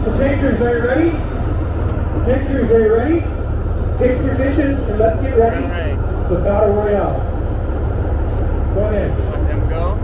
So tankers, are you ready? Tankers, are you ready? Take positions and let's get ready for Battle Royale. Go ahead. Let them go.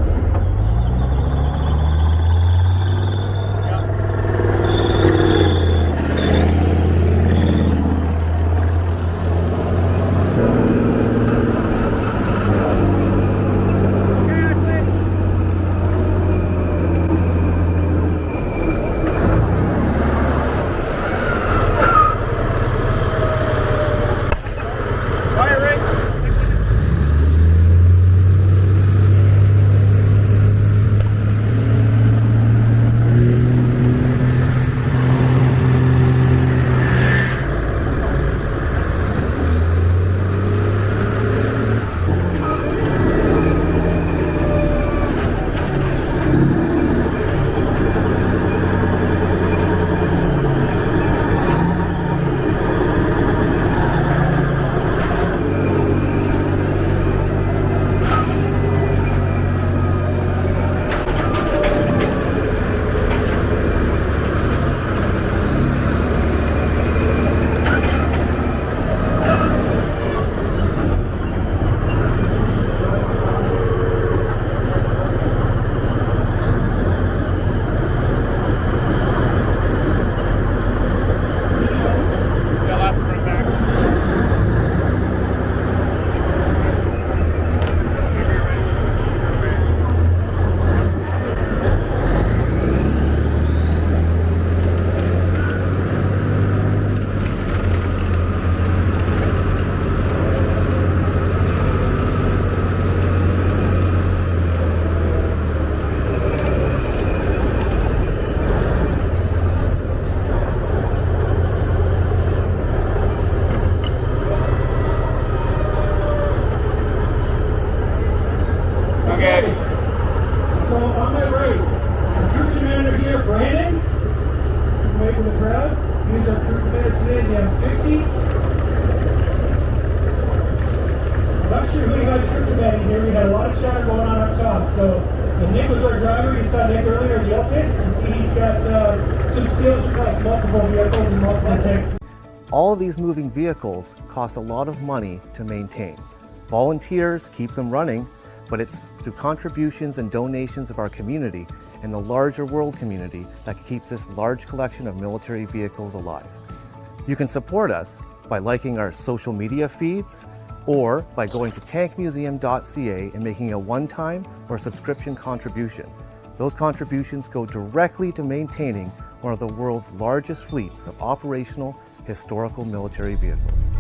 So on my right, our troop commander here, Brandon. Away from the crowd. He's our troop commander today. We have 60. I'm not sure who we had troop commander here. We had a lot of chatter going on up top. So Nick was our driver. You saw Nick earlier in the office. And see he's got some skills across multiple vehicles and multiple tanks. All of these moving vehicles cost a lot of money to maintain. Volunteers keep them running, but it's through contributions and donations of our community and the larger world community that keeps this large collection of military vehicles alive. You can support us by liking our social media feeds or by going to tankmuseum.ca and making a one-time or subscription contribution. Those contributions go directly to maintaining one of the world's largest fleets of operational historical military vehicles.